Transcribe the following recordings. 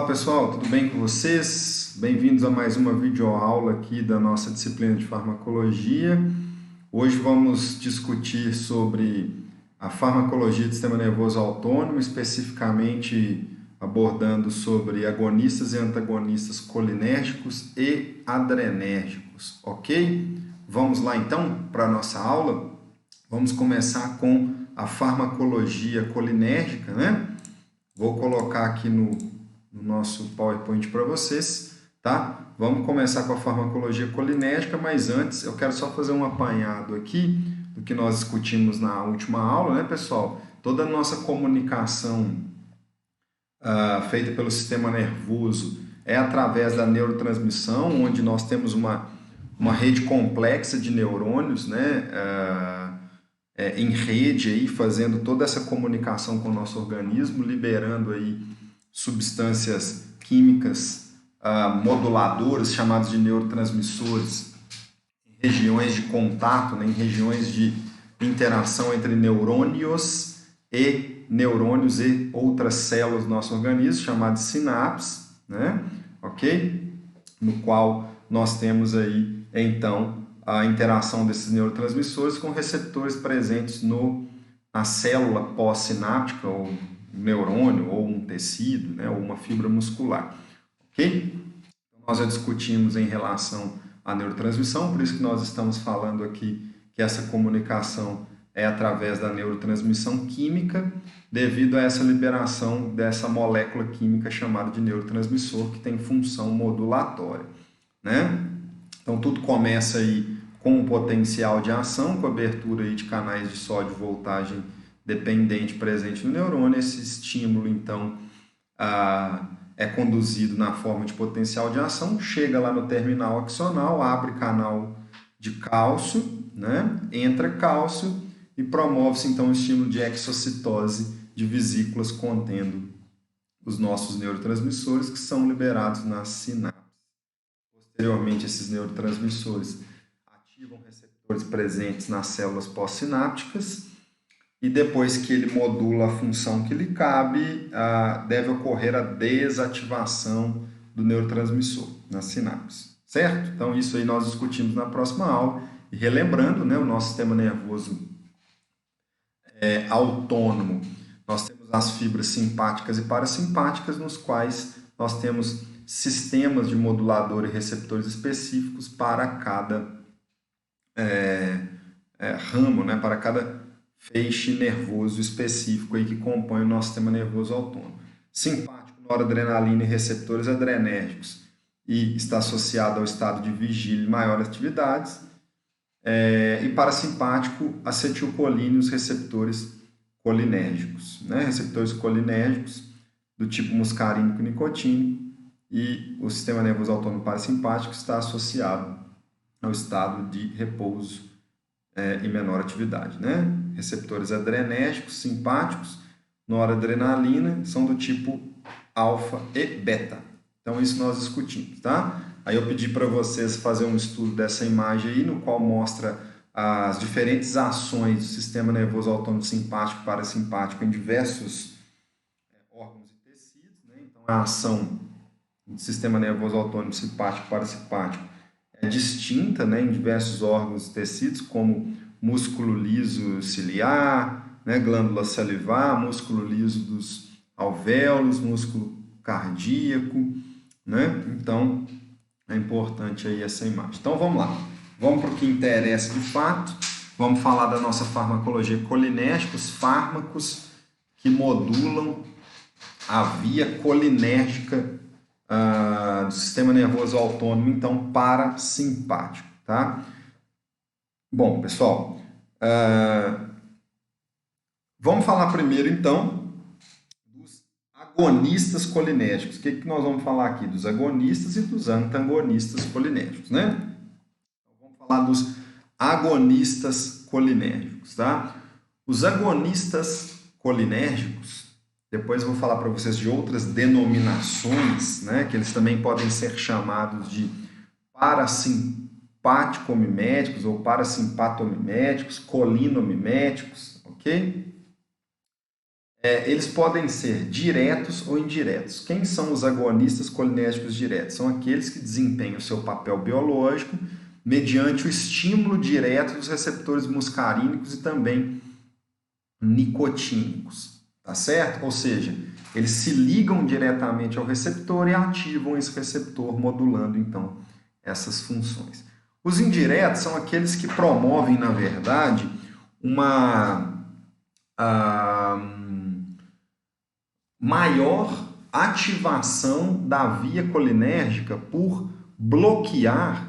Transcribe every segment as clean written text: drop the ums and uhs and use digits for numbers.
Olá pessoal, tudo bem com vocês? Bem-vindos a mais uma videoaula aqui da nossa disciplina de farmacologia. Hoje vamos discutir sobre a farmacologia do sistema nervoso autônomo, especificamente abordando sobre agonistas e antagonistas colinérgicos e adrenérgicos, ok? Vamos lá então para a nossa aula? Vamos começar com a farmacologia colinérgica, né? Vou colocar aqui no nosso PowerPoint para vocês, tá? Vamos começar com a farmacologia colinérgica, mas antes eu quero só fazer um apanhado aqui do que nós discutimos na última aula, né, pessoal? Toda a nossa comunicação feita pelo sistema nervoso é através da neurotransmissão, onde nós temos uma rede complexa de neurônios, né? Em rede aí, fazendo toda essa comunicação com o nosso organismo, liberando aí substâncias químicas moduladoras, chamadas de neurotransmissores, em regiões de contato, né, em regiões de interação entre neurônios e outras células do nosso organismo, chamadas sinapses, né, ok? No qual nós temos aí, então, a interação desses neurotransmissores com receptores presentes na célula pós-sináptica, ou neurônio, ou um tecido, né, ou uma fibra muscular, ok? Então, nós já discutimos em relação à neurotransmissão, por isso que nós estamos falando aqui que essa comunicação é através da neurotransmissão química, devido a essa liberação dessa molécula química chamada de neurotransmissor, que tem função modulatória, né? Então, tudo começa aí com o potencial de ação, com a abertura aí de canais de sódio voltagem dependente presente no neurônio. Esse estímulo, então, é conduzido na forma de potencial de ação, chega lá no terminal axonal, abre canal de cálcio, né? Entra cálcio e promove-se, então, o estímulo de exocitose de vesículas contendo os nossos neurotransmissores, que são liberados nas sinapses. Posteriormente, esses neurotransmissores ativam receptores presentes nas células pós-sinápticas e depois que ele modula a função que lhe cabe, deve ocorrer a desativação do neurotransmissor nas sinapses, certo? Então, isso aí nós discutimos na próxima aula. E relembrando, né, o nosso sistema nervoso autônomo, nós temos as fibras simpáticas e parasimpáticas, nos quais nós temos sistemas de modulador e receptores específicos para cada ramo, né, para cada feixe nervoso específico aí que compõe o nosso sistema nervoso autônomo. Simpático, noradrenalina e receptores adrenérgicos, e está associado ao estado de vigília e maiores atividades. E parasimpático, acetilcolina e os receptores colinérgicos, né? Receptores colinérgicos do tipo muscarínico e nicotínico, e o sistema nervoso autônomo parasimpático está associado ao estado de repouso e menor atividade, né? Receptores adrenérgicos, simpáticos, noradrenalina, são do tipo alfa e beta. Então, isso nós discutimos, tá? Aí eu pedi para vocês fazer um estudo dessa imagem aí, no qual mostra as diferentes ações do sistema nervoso autônomo simpático e parasimpático em diversos órgãos e tecidos, né? Então, a ação do sistema nervoso autônomo simpático e parasimpático é distinta, né, em diversos órgãos e tecidos, como músculo liso ciliar, né, glândula salivar, músculo liso dos alvéolos, músculo cardíaco, né? Então, é importante aí essa imagem. Então, vamos lá. Vamos para o que interessa de fato. Vamos falar da nossa farmacologia colinérgica, os fármacos que modulam a via colinérgica do sistema nervoso autônomo, então, parasimpático, tá? Bom, pessoal, vamos falar primeiro, então, dos agonistas colinérgicos. O que nós vamos falar aqui? Dos agonistas e dos antagonistas colinérgicos, né? Então, vamos falar dos agonistas colinérgicos, tá? Os agonistas colinérgicos, depois eu vou falar para vocês de outras denominações, né, que eles também podem ser chamados de parasimpaticomiméticos ou parasimpatomiméticos, colinomiméticos, ok? Eles podem ser diretos ou indiretos. Quem são os agonistas colinérgicos diretos? São aqueles que desempenham o seu papel biológico mediante o estímulo direto dos receptores muscarínicos e também nicotínicos, tá certo? Ou seja, eles se ligam diretamente ao receptor e ativam esse receptor, modulando então essas funções. Os indiretos são aqueles que promovem, na verdade, uma maior ativação da via colinérgica por bloquear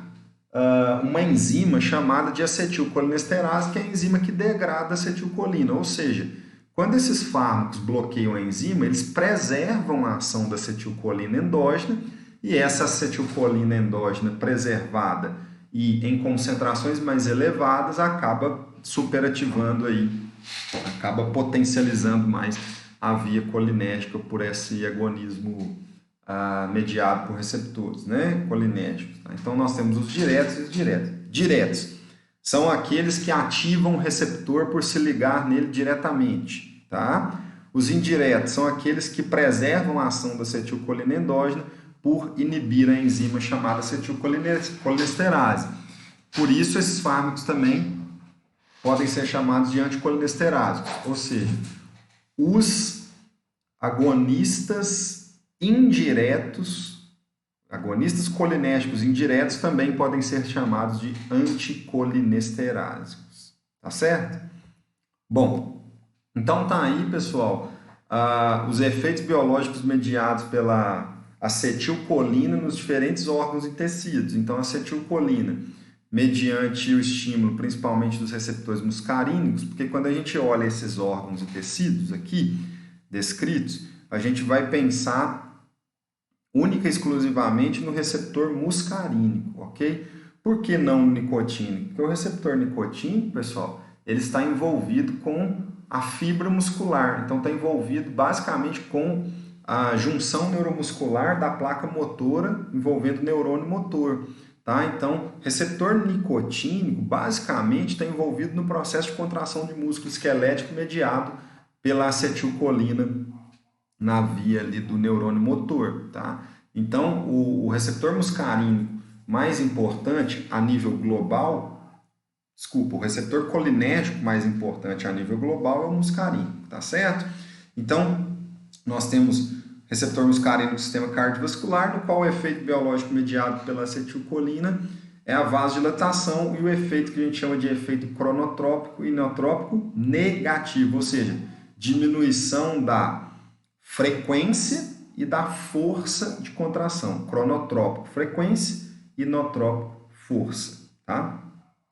uma enzima chamada de acetilcolinesterase, que é a enzima que degrada a acetilcolina. Ou seja, quando esses fármacos bloqueiam a enzima, eles preservam a ação da acetilcolina endógena, e essa acetilcolina endógena preservada e em concentrações mais elevadas acaba superativando aí, acaba potencializando mais a via colinérgica por esse agonismo mediado por receptores, né, colinérgicos. Tá? Então, nós temos os diretos e os indiretos. Diretos são aqueles que ativam o receptor por se ligar nele diretamente. Tá? Os indiretos são aqueles que preservam a ação da acetilcolina endógena por inibir a enzima chamada acetilcolinesterase. Por isso, esses fármacos também podem ser chamados de anticolinesterásicos, ou seja, os agonistas indiretos, agonistas colinérgicos indiretos também podem ser chamados de anticolinesterásicos, tá certo? Bom, então tá aí, pessoal, os efeitos biológicos mediados pela acetilcolina nos diferentes órgãos e tecidos. Então, a acetilcolina, mediante o estímulo principalmente dos receptores muscarínicos, porque quando a gente olha esses órgãos e tecidos aqui descritos, a gente vai pensar única e exclusivamente no receptor muscarínico, ok? Por que não nicotínico? Porque o receptor nicotínico, pessoal, ele está envolvido com a fibra muscular, então está envolvido basicamente com a junção neuromuscular da placa motora envolvendo o neurônio motor. Tá? Então, receptor nicotínico basicamente está envolvido no processo de contração de músculo esquelético mediado pela acetilcolina na via ali do neurônio motor. Tá? Então, o receptor muscarínico mais importante a nível global, o receptor colinérgico mais importante a nível global é o muscarínico, tá certo? Então, nós temos receptor muscarínico do sistema cardiovascular, no qual o efeito biológico mediado pela acetilcolina é a vasodilatação e o efeito que a gente chama de efeito cronotrópico e neotrópico negativo, ou seja, diminuição da frequência e da força de contração. Cronotrópico, frequência, e nootrópico, força. Tá?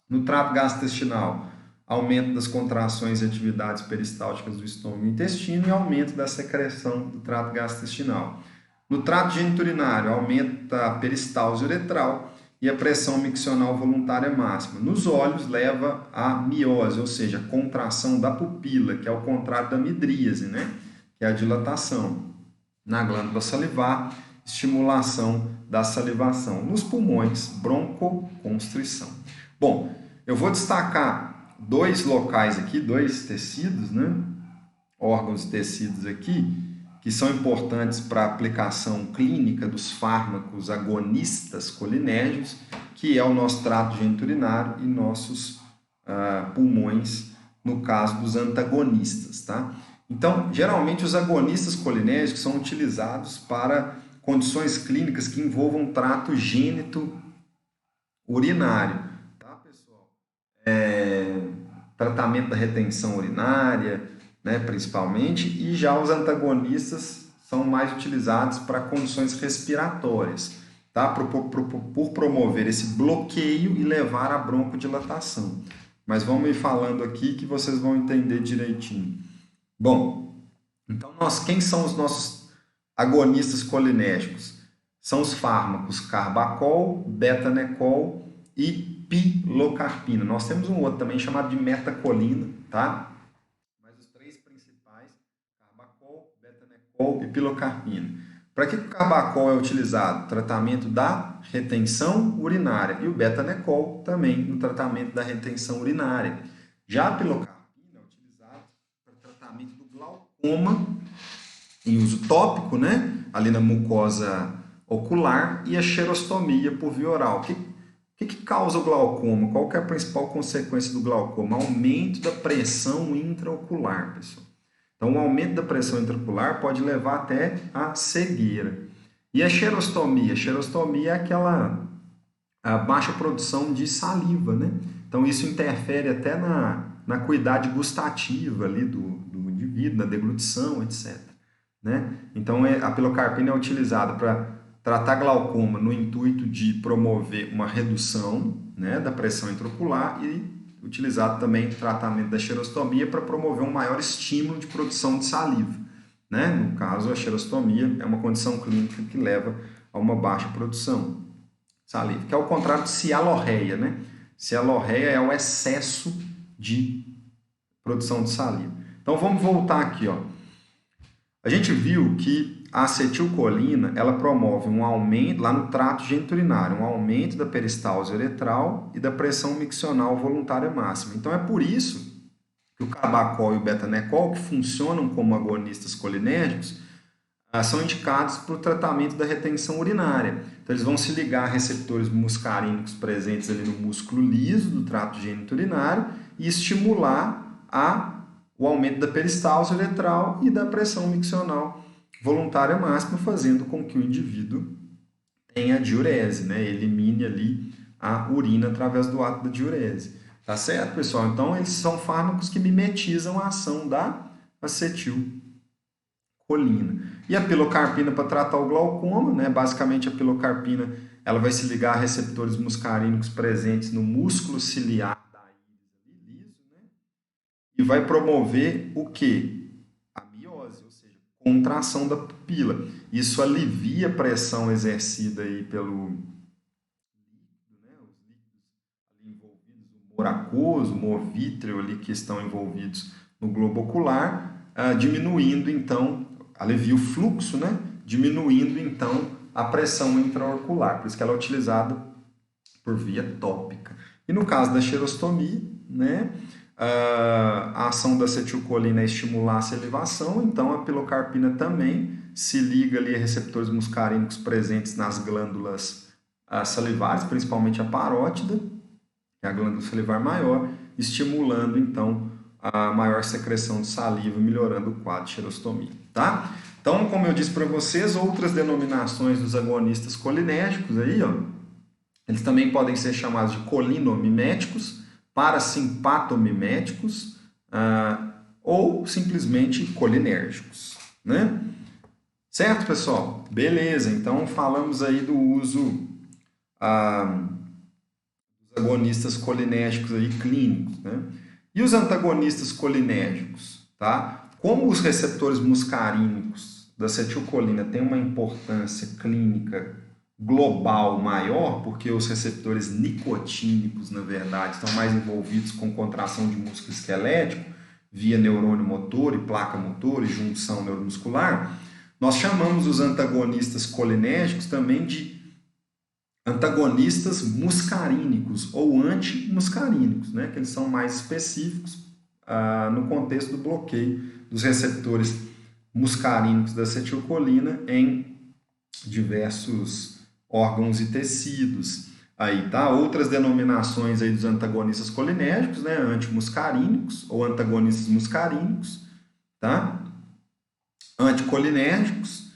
No trato gastrointestinal, aumento das contrações e atividades peristálticas do estômago e intestino e aumento da secreção do trato gastrointestinal. No trato geniturinário, aumenta a peristalse uretral e a pressão miccional voluntária máxima. Nos olhos, leva à miose, ou seja, contração da pupila, que é o contrário da midríase, né? Que é a dilatação. Na glândula salivar, estimulação da salivação. Nos pulmões, broncoconstrição. Bom, eu vou destacar dois locais aqui, dois tecidos, né? Órgãos e tecidos aqui, que são importantes para a aplicação clínica dos fármacos agonistas colinérgicos, que é o nosso trato geniturinário e nossos pulmões, no caso dos antagonistas, tá? Então, geralmente os agonistas colinérgicos são utilizados para condições clínicas que envolvam trato gênito-urinário, tá, pessoal? Tratamento da retenção urinária, né, principalmente, e já os antagonistas são mais utilizados para condições respiratórias, tá? Por promover esse bloqueio e levar à broncodilatação. Mas vamos ir falando aqui que vocês vão entender direitinho. Bom, então quem são os nossos agonistas colinérgicos? São os fármacos carbacol, betanecol e pilocarpina. Nós temos um outro também chamado de metacolina, tá? Mas os três principais, carbacol, betanecol e pilocarpina. Para que o carbacol é utilizado? Tratamento da retenção urinária e o betanecol também no tratamento da retenção urinária. Já a pilocarpina é utilizado para tratamento do glaucoma. glaucoma em uso tópico, né? Ali na mucosa ocular, e a xerostomia por via oral. O que causa o glaucoma? Qual que é a principal consequência do glaucoma? Aumento da pressão intraocular, pessoal. Então, o aumento da pressão intraocular pode levar até a cegueira. E a xerostomia? A xerostomia é aquela baixa produção de saliva, né? Então, isso interfere até na acuidade gustativa ali do indivíduo, na deglutição, etc. Né? Então, a pilocarpina é utilizada para tratar glaucoma no intuito de promover uma redução, né, da pressão intraocular, e utilizado também no tratamento da xerostomia para promover um maior estímulo de produção de saliva. Né? No caso, a xerostomia é uma condição clínica que leva a uma baixa produção de saliva, que é o contrário de cialorreia. Né? Cialorreia é o excesso de produção de saliva. Então, vamos voltar aqui. Ó. A gente viu que a acetilcolina, ela promove um aumento, lá no trato geniturinário, um aumento da peristalse uretral e da pressão miccional voluntária máxima. Então, é por isso que o Carbachol e o Betanecol, que funcionam como agonistas colinérgicos, são indicados para o tratamento da retenção urinária. Então, eles vão se ligar a receptores muscarínicos presentes ali no músculo liso do trato geniturinário e estimular o aumento da peristalse uretral e da pressão miccional voluntária máxima, fazendo com que o indivíduo tenha diurese, né? Elimine ali a urina através do ato da diurese. Tá certo, pessoal? Então, eles são fármacos que mimetizam a ação da acetilcolina. E a pilocarpina para tratar o glaucoma, né? Basicamente, a pilocarpina ela vai se ligar a receptores muscarínicos presentes no músculo ciliar da íris liso, né? E vai promover o quê? Contração da pupila. Isso alivia a pressão exercida aí pelo líquido, né? Os líquidos ali envolvidos, o humor aquoso, o humor vítreo ali que estão envolvidos no globo ocular, diminuindo então, alivia o fluxo, né? Diminuindo então a pressão intraocular. Por isso que ela é utilizada por via tópica. E no caso da xerostomia, né? A ação da acetilcolina é estimular a salivação, então a pilocarpina também se liga ali a receptores muscarínicos presentes nas glândulas salivares, principalmente a parótida, que é a glândula salivar maior, estimulando então a maior secreção de saliva, melhorando o quadro de xerostomia. Tá? Então, como eu disse para vocês, outras denominações dos agonistas colinérgicos aí, ó, eles também podem ser chamados de colinomiméticos, parasimpatomiméticos ou simplesmente colinérgicos, né? Certo, pessoal? Beleza, então falamos aí do uso dos agonistas colinérgicos aí clínicos, né? E os antagonistas colinérgicos, tá? Como os receptores muscarínicos da acetilcolina têm uma importância clínica global maior, porque os receptores nicotínicos, na verdade, estão mais envolvidos com contração de músculo esquelético, via neurônio motor e placa motor e junção neuromuscular, nós chamamos os antagonistas colinérgicos também de antagonistas muscarínicos ou antimuscarínicos, né? Que eles são mais específicos no contexto do bloqueio dos receptores muscarínicos da acetilcolina em diversos órgãos e tecidos. Aí, tá? Outras denominações aí dos antagonistas colinérgicos, né? Antimuscarínicos ou antagonistas muscarínicos, tá? Anticolinérgicos,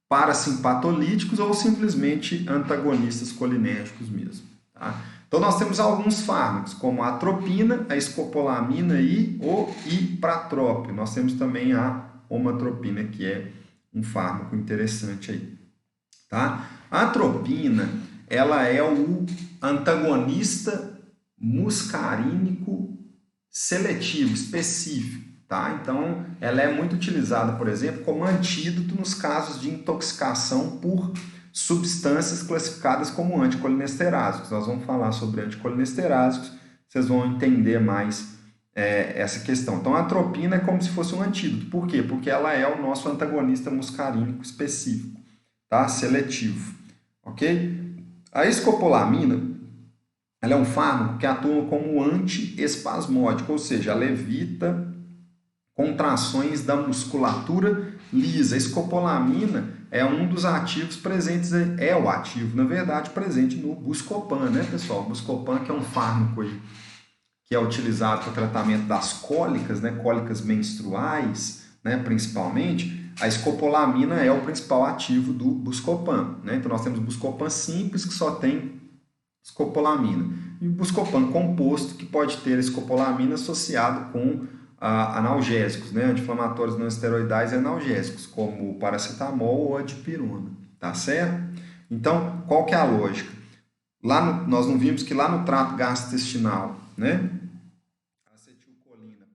parasimpatolíticos ou simplesmente antagonistas colinérgicos mesmo. Tá? Então, nós temos alguns fármacos, como a atropina, a escopolamina e o ipratrópio. Nós temos também a omatropina, que é um fármaco interessante aí. Tá? A atropina, ela é o antagonista muscarínico seletivo, específico. Tá? Então, ela é muito utilizada, por exemplo, como antídoto nos casos de intoxicação por substâncias classificadas como anticolinesterásicos. Nós vamos falar sobre anticolinesterásicos, vocês vão entender mais essa questão. Então, a atropina é como se fosse um antídoto. Por quê? Porque ela é o nosso antagonista muscarínico específico, tá? Seletivo. Ok? A escopolamina, ela é um fármaco que atua como antiespasmódico, ou seja, ela evita contrações da musculatura lisa. A escopolamina é um dos ativos presentes, é o ativo, na verdade, presente no Buscopan, né, pessoal? O Buscopan, que é um fármaco aí, que é utilizado para o tratamento das cólicas, né, cólicas menstruais, né, principalmente. A escopolamina é o principal ativo do Buscopan, né? Então nós temos o Buscopan simples, que só tem escopolamina, e o Buscopan composto, que pode ter escopolamina associado com analgésicos, né? Anti-inflamatórios não esteroidais e analgésicos, como o paracetamol ou a dipirona, tá certo? Então, qual que é a lógica? Nós não vimos que lá no trato gastrointestinal, né? A acetilcolina,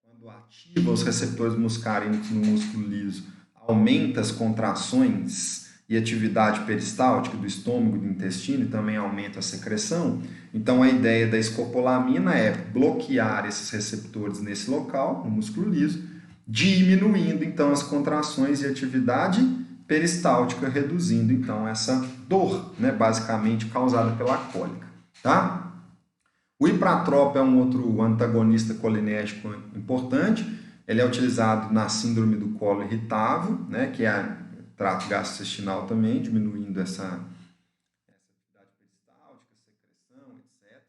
quando ativa os receptores muscarínicos no músculo liso, aumenta as contrações e atividade peristáltica do estômago e do intestino e também aumenta a secreção. Então, a ideia da escopolamina é bloquear esses receptores nesse local, no músculo liso, diminuindo, então, as contrações e atividade peristáltica, reduzindo, então, essa dor, né, basicamente causada pela cólica, tá? O ipratropo é um outro antagonista colinérgico importante. Ele é utilizado na síndrome do colo irritável, né, que é trato gastrointestinal também, diminuindo essa atividade peristáltica, secreção, etc.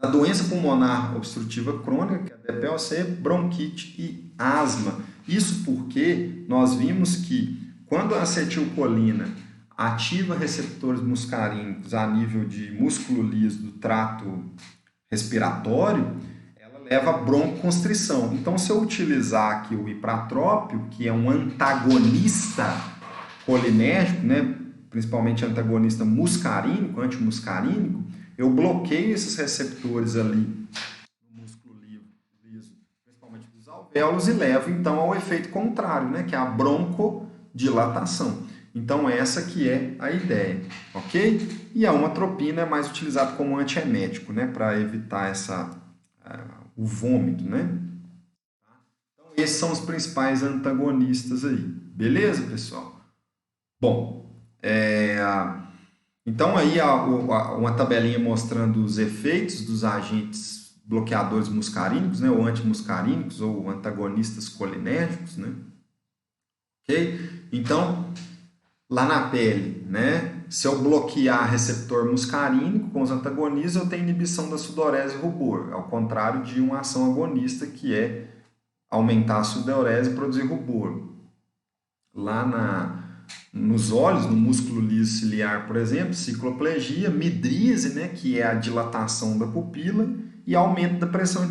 Na doença pulmonar obstrutiva crônica, que é a DPOC, bronquite e asma. Isso porque nós vimos que quando a acetilcolina ativa receptores muscarínicos a nível de músculo liso do trato respiratório, leva a broncoconstrição. Então, se eu utilizar aqui o ipratrópio, que é um antagonista colinérgico, né, principalmente antagonista muscarínico, antimuscarínico, eu bloqueio esses receptores ali no músculo liso, principalmente dos alvéolos, e levo então ao efeito contrário, né, que é a broncodilatação. Então, essa que é a ideia, ok? E a omatropina é mais utilizada como antiemético, né, para evitar o vômito, né? Então, esses são os principais antagonistas aí. Beleza, pessoal? Bom, então aí uma tabelinha mostrando os efeitos dos agentes bloqueadores muscarínicos, né, ou antimuscarínicos, ou antagonistas colinérgicos, né? Ok? Então, lá na pele, né? Se eu bloquear receptor muscarínico com os antagonistas, eu tenho inibição da sudorese e rubor, ao contrário de uma ação agonista, que é aumentar a sudorese e produzir rubor. Lá nos olhos, no músculo liso ciliar, por exemplo, cicloplegia, midríase, né, que é a dilatação da pupila, e aumento da pressão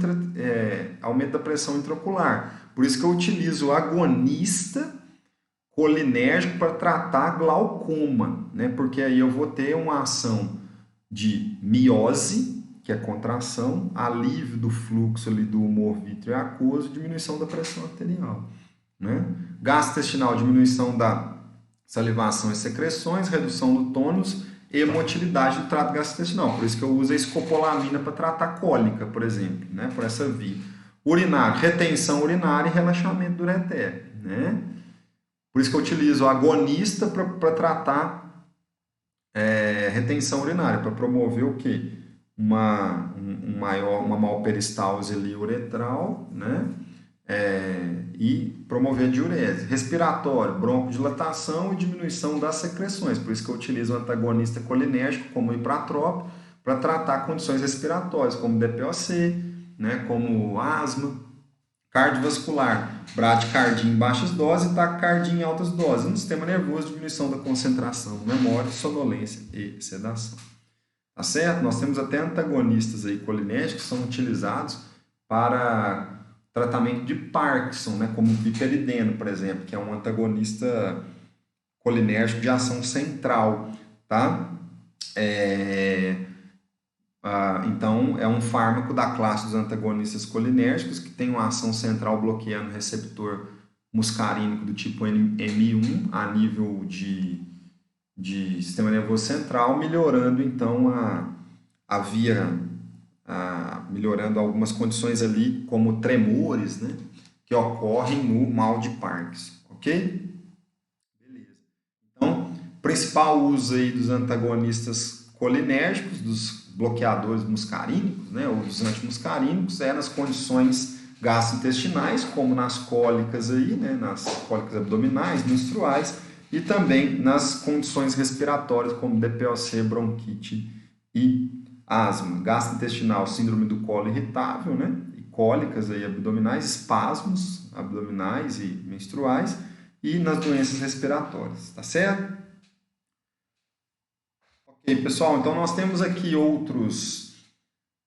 intraocular. Por isso que eu utilizo o agonista colinérgico para tratar glaucoma, né? Porque aí eu vou ter uma ação de miose, que é contração, alívio do fluxo ali do humor vítreo aquoso, diminuição da pressão arterial, né? Gastrointestinal, diminuição da salivação e secreções, redução do tônus e motilidade do trato gastrointestinal. Por isso que eu uso a escopolamina para tratar cólica, por exemplo, né? Por essa via. Urinário, retenção urinária e relaxamento do ureter, né? Por isso que eu utilizo o agonista para tratar retenção urinária, para promover o quê? Uma maior peristalse ali uretral, né? E promover a diurese. Respiratório, broncodilatação e diminuição das secreções. Por isso que eu utilizo o antagonista colinérgico, como o ipratrópio, para tratar condições respiratórias, como DPOC, né? Como asma. Cardiovascular, bradicardia em baixas doses e taquicardia em altas doses. No sistema nervoso, diminuição da concentração, memória, sonolência e sedação. Tá certo? Nós temos até antagonistas aí colinérgicos que são utilizados para tratamento de Parkinson, né? Como o piperideno, por exemplo, que é um antagonista colinérgico de ação central, tá? Então, é um fármaco da classe dos antagonistas colinérgicos que tem uma ação central bloqueando o receptor muscarínico do tipo M1 a nível de sistema nervoso central, melhorando então a via, melhorando algumas condições ali, como tremores, né, que ocorrem no mal de Parkinson, ok? Beleza. Então, principal uso aí dos antagonistas colinérgicos, dos bloqueadores muscarínicos, né, ou dos antimuscarínicos, nas condições gastrointestinais, como nas cólicas aí, né, nas cólicas abdominais, menstruais, e também nas condições respiratórias, como DPOC, bronquite e asma. Gastrointestinal, síndrome do colo irritável, né, e cólicas aí abdominais, espasmos abdominais e menstruais, e nas doenças respiratórias, tá certo? Ok, pessoal, então nós temos aqui outros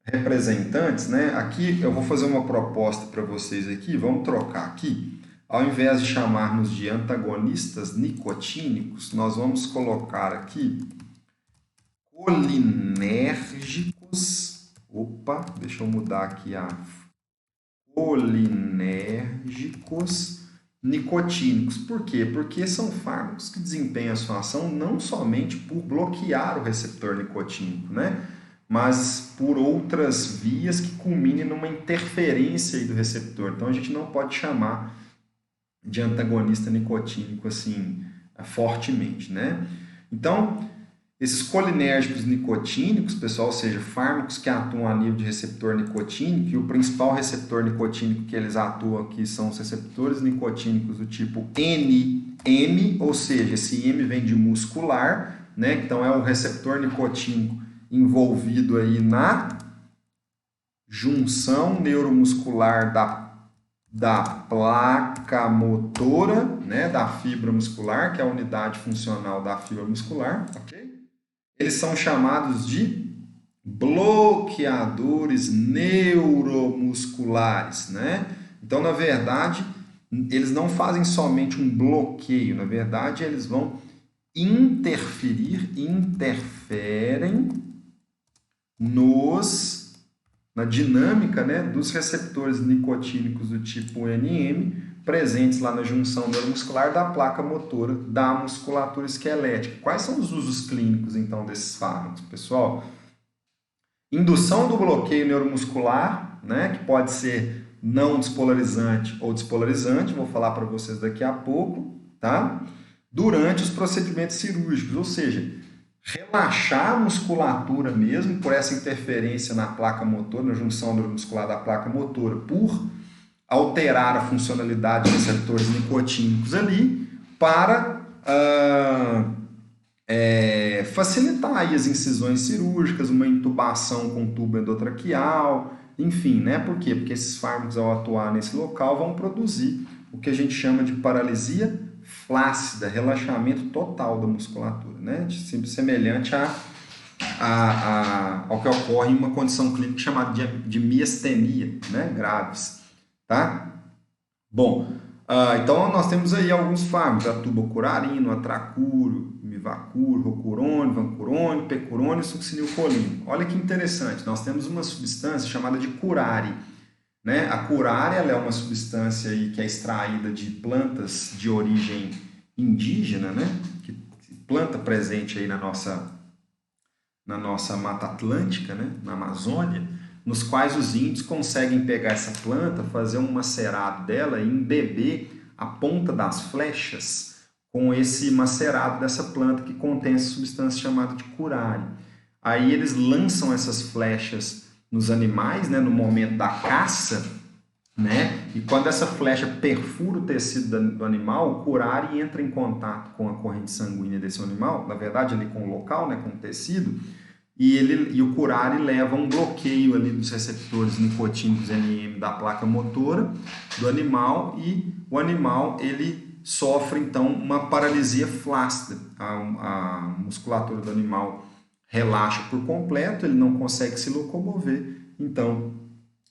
representantes, né? Aqui eu vou fazer uma proposta para vocês aqui, vamos trocar aqui. Ao invés de chamarmos de antagonistas nicotínicos, nós vamos colocar aqui colinérgicos. Opa, deixa eu mudar aqui a colinérgicos nicotínicos. Por quê? Porque são fármacos que desempenham a sua ação não somente por bloquear o receptor nicotínico, né? Mas por outras vias que culminem numa interferência aí do receptor. Então a gente não pode chamar de antagonista nicotínico assim fortemente, né? Então, esses colinérgicos nicotínicos, pessoal, ou seja, fármacos que atuam a nível de receptor nicotínico, e o principal receptor nicotínico que eles atuam aqui são os receptores nicotínicos do tipo NM, ou seja, esse M vem de muscular, né? Então é o receptor nicotínico envolvido aí na junção neuromuscular da placa motora, né, da fibra muscular, que é a unidade funcional da fibra muscular, ok? Eles são chamados de bloqueadores neuromusculares, né? Então, na verdade, eles não fazem somente um bloqueio, na verdade, eles vão interferem na dinâmica, né, dos receptores nicotínicos do tipo NM presentes lá na junção neuromuscular da placa motora da musculatura esquelética. Quais são os usos clínicos, então, desses fármacos, pessoal? Indução do bloqueio neuromuscular, né, que pode ser não despolarizante ou despolarizante, vou falar para vocês daqui a pouco, tá? Durante os procedimentos cirúrgicos, ou seja, relaxar a musculatura mesmo por essa interferência na placa motora, na junção neuromuscular da placa motora, por alterar a funcionalidade dos receptores nicotínicos ali, para facilitar aí as incisões cirúrgicas, uma intubação com tubo endotraqueal, enfim, né? Por quê? Porque esses fármacos, ao atuar nesse local, vão produzir o que a gente chama de paralisia flácida, relaxamento total da musculatura, né? Semelhante ao que ocorre em uma condição clínica chamada de miastenia, né? Graves, tá? Bom, então nós temos aí alguns fármacos, a tubocurarino, atracuro, mivacuro, rocurônio, vancurônio, pecurônio e succinilcolina. Olha que interessante, nós temos uma substância chamada de curare, né? A curare, ela é uma substância aí que é extraída de plantas de origem indígena, né? Planta presente aí na nossa Mata Atlântica, né? Na Amazônia, nos quais os índios conseguem pegar essa planta, fazer um macerado dela e embeber a ponta das flechas com esse macerado dessa planta que contém essa substância chamada de curare. Aí eles lançam essas flechas nos animais, né, no momento da caça, né, e quando essa flecha perfura o tecido do animal, o curare entra em contato com a corrente sanguínea desse animal, na verdade ali com o local, né, com o tecido, e o curare leva um bloqueio ali dos receptores nicotínicos NM da placa motora do animal, e o animal ele sofre então uma paralisia flácida, a musculatura do animal relaxa por completo, ele não consegue se locomover, então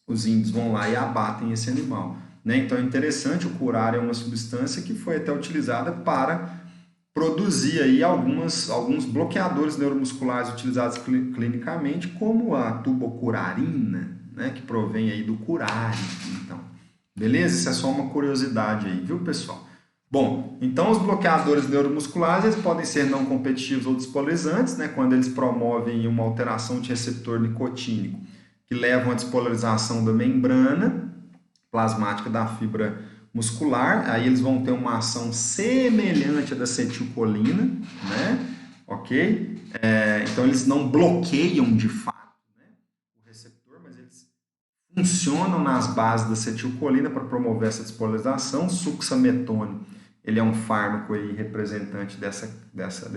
os índios vão lá e abatem esse animal, né? Então é interessante, o curare é uma substância que foi até utilizada para produzir aí alguns bloqueadores neuromusculares utilizados clinicamente, como a tubocurarina, né? Que provém aí do curare, então. Beleza? Isso é só uma curiosidade aí, viu, pessoal? Bom, então os bloqueadores neuromusculares eles podem ser não competitivos ou despolarizantes, né, quando eles promovem uma alteração de receptor nicotínico que levam à despolarização da membrana plasmática da fibra muscular, aí eles vão ter uma ação semelhante à da acetilcolina, né, ok? Então eles não bloqueiam de fato, né, o receptor, mas eles funcionam nas bases da acetilcolina para promover essa despolarização. Succinilmetone, ele é um fármaco aí representante desse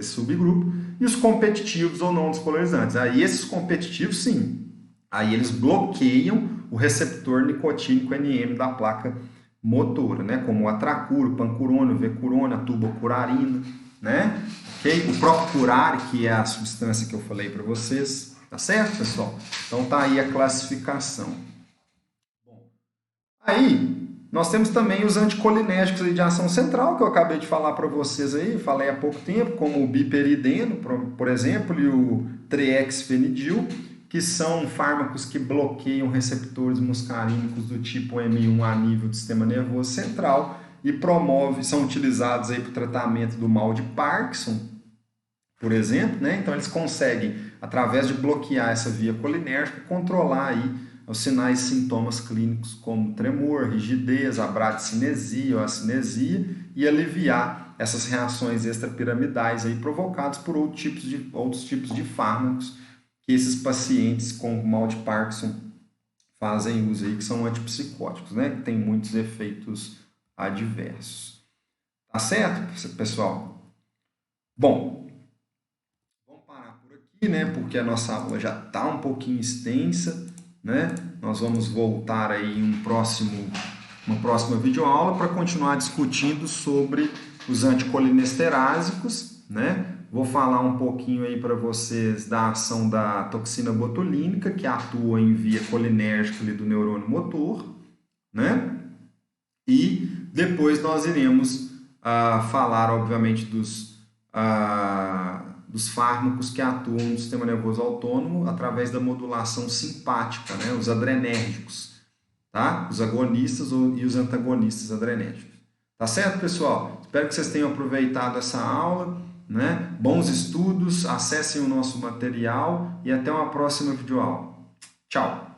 subgrupo. E os competitivos ou não despolarizantes. Aí esses competitivos, sim, aí eles bloqueiam o receptor nicotínico NM da placa motora, né? Como o atracuro, o pancurônio, o vecurônio, a tubocurarina, né? Okay? O próprio curare, que é a substância que eu falei para vocês, tá certo, pessoal? Então tá aí a classificação. Bom, aí nós temos também os anticolinérgicos de ação central, que eu acabei de falar para vocês aí, falei há pouco tempo, como o biperideno, por exemplo, e o triexfenidil, que são fármacos que bloqueiam receptores muscarínicos do tipo M1 a nível do sistema nervoso central e são utilizados aí para o tratamento do mal de Parkinson, por exemplo, né? Então eles conseguem, através de bloquear essa via colinérgica, controlar aí os sinais e sintomas clínicos como tremor, rigidez, a bradicinesia ou a cinesia e aliviar essas reações extrapiramidais aí provocadas por outros tipos de fármacos que esses pacientes com mal de Parkinson fazem uso aí, que são antipsicóticos, né? Que tem muitos efeitos adversos. Tá certo, pessoal? Bom, vamos parar por aqui, né? Porque a nossa aula já está um pouquinho extensa, né? Nós vamos voltar aí em uma próxima videoaula para continuar discutindo sobre os anticolinesterásicos, né? Vou falar um pouquinho aí para vocês da ação da toxina botulínica, que atua em via colinérgica ali do neurônio motor, né? E depois nós iremos falar, obviamente, dos fármacos que atuam no sistema nervoso autônomo através da modulação simpática, né? Os adrenérgicos, tá? Os agonistas e os antagonistas adrenérgicos. Tá certo, pessoal? Espero que vocês tenham aproveitado essa aula. Né? Bons estudos, acessem o nosso material e até uma próxima videoaula. Tchau!